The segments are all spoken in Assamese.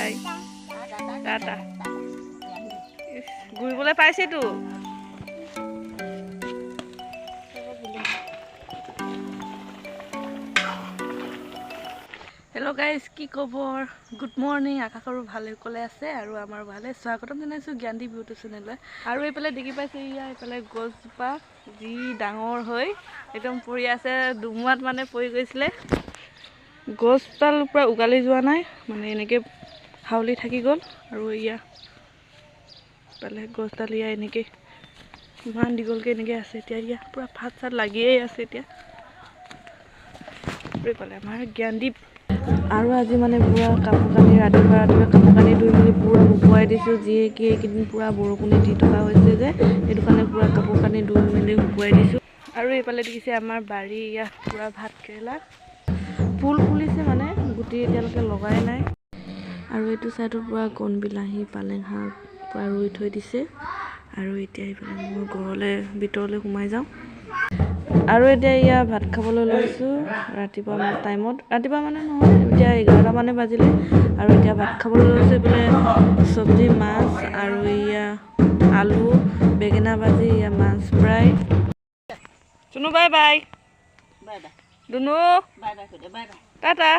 বাই টাটা ঘূৰিবলৈ পাইছেতো হেল্ল' গাইজ কি খবৰ গুড মৰ্ণিং আশা কৰোঁ ভালে ক'লে আছে আৰু আমাৰ ভালে স্বাগতম জনাইছোঁ জ্ঞানদীপ ইউটিউব চেনেললৈ আৰু এইফালে দেখি পাইছে ইয়াৰ এইফালে গছজোপা যি ডাঙৰ হৈ একদম পৰি আছে ধুমুহাত মানে পৰি গৈছিলে গছডাল পূৰা উগালি যোৱা নাই মানে এনেকৈ হাউলি থাকি গ'ল আৰু ইয়া পালে গছডাল ইয়া এনেকৈ ইমান দীঘলকৈ এনেকৈ আছে এতিয়া ইয়া পূৰা ভাত চাত লাগিয়ে আছে এতিয়া পালে আমাৰ জ্ঞানদীপ আৰু আজি মানে পূৰা কাপোৰ কানি ৰাতিপুৱা কাপোৰ কানি ধুই মেলি পূৰা শুকুৱাই দিছোঁ যিয়ে কি এইকেইদিন পূৰা বৰষুণে দি থকা হৈছে যে সেইটো কাৰণে পূৰা কাপোৰ কানি ধুই মেলি শুকুৱাই দিছোঁ আৰু এইফালে দেখিছে আমাৰ বাৰী ইয়াত পূৰা ভাত কেৰেলা ফুল ফুলিছে মানে গুটি এতিয়ালৈকে লগাই নাই আৰু এইটো চাইডত পূৰা কণ বিলাহী পালেং শাক পূৰা ৰুই থৈ দিছে আৰু এতিয়া এইফালে মই ঘৰলৈ ভিতৰলৈ সোমাই যাওঁ আৰু এতিয়া ইয়া ভাত খাবলৈ লৈছোঁ ৰাতিপুৱা টাইমত ৰাতিপুৱা মানে নহয় এতিয়া 11টা মানে বাজিলে আৰু এতিয়া ভাত খাবলৈ লৈছোঁ এইফালে চব্জি মাছ আৰু ইয়া আলু বেঙেনা ভাজি ইয়া মাছ ফ্ৰাই চুনু বাই বাই দুনু টাটা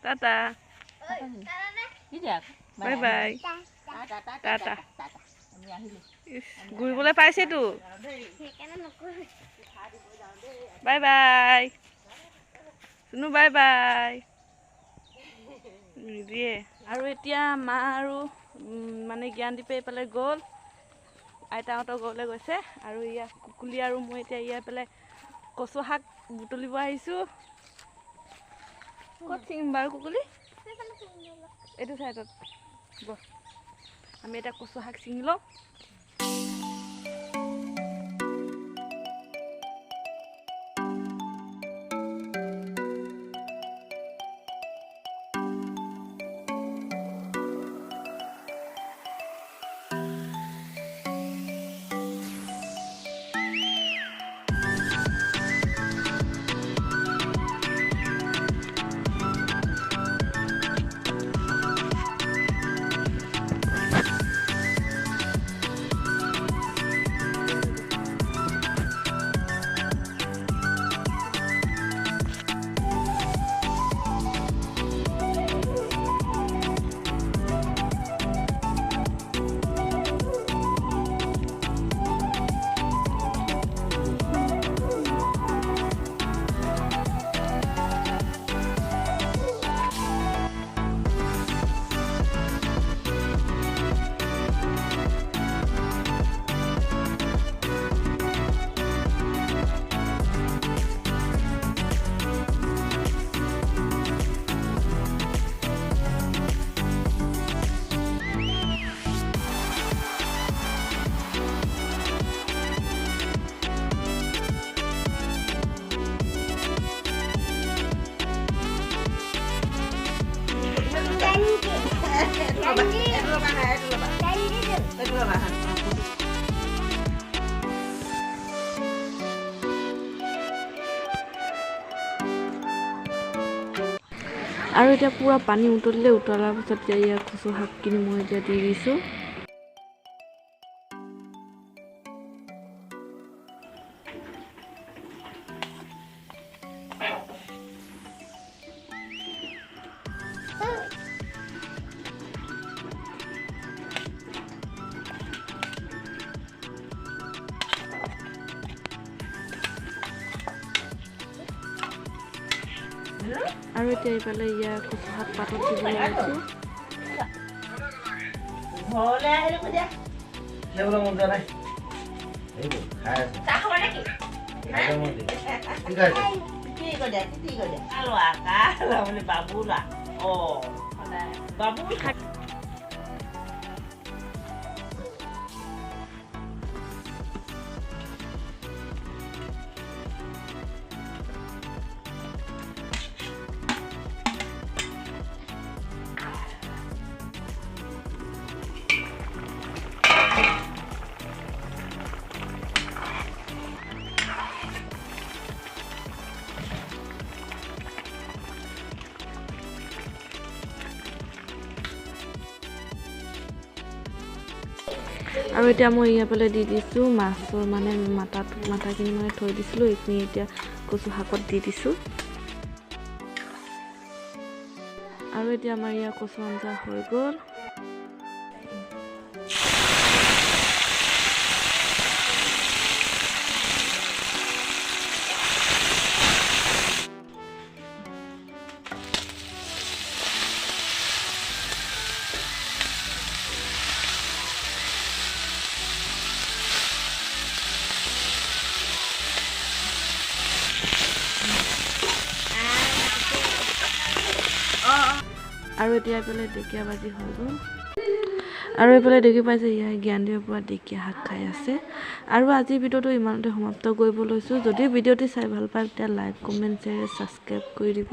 টাটা বাই বাই টাটা ঘূৰিবলৈ পাইছেতো বাই বাই চুনু বাই বাই নিদিয়ে আৰু এতিয়া মা আৰু মানে জ্ঞানদীপে এইফালে গ'ল আইতাহঁতৰ ঘৰলৈ গৈছে আৰু ইয়া কুকুলি আৰু মই এতিয়া ইয়াৰ পেলাই কচু শাক বুটলিব আহিছোঁ ক'ত ছিঙিম বাৰু কুকুলি এইটো চাইডত আমি এতিয়া কচু শাক ছিঙি লওঁ আৰু এতিয়া পূৰা পানী উতলিলে উতলাৰ পিছত এতিয়া ইয়াৰ কচু শাকখিনি মই এতিয়া দি দিছোঁ আৰু এতিয়া এইফালে ইয়াৰ কচু শাক পাতত দিবলৈ লৈছোঁ আৰু এতিয়া মই ইয়াৰফালে দি দিছোঁ মাছৰ মানে মাথাখিনি মানে থৈ দিছিলোঁ, এইখিনি এতিয়া কচু শাকত দি দিছোঁ। আৰু এতিয়া আমাৰ ইয়াৰ কচু আঞ্জা হৈ গ'ল। আৰু এতিয়া এইফালে ঢেকীয়া ভাজি হৈ গ'ল। আৰু এইফালে দেখি পাইছে ইয়াৰ জ্ঞানদীৰ পৰা ঢেকীয়া শাক খাই আছে। আৰু আজিৰ ভিডিঅ'টো ইমানতে সমাপ্ত কৰিব লৈছোঁ। যদি ভিডিঅ'টি চাই ভাল পায় তেতিয়া লাইক, কমেণ্ট, শ্বেয়াৰ, ছাবস্ক্ৰাইব কৰি দিব।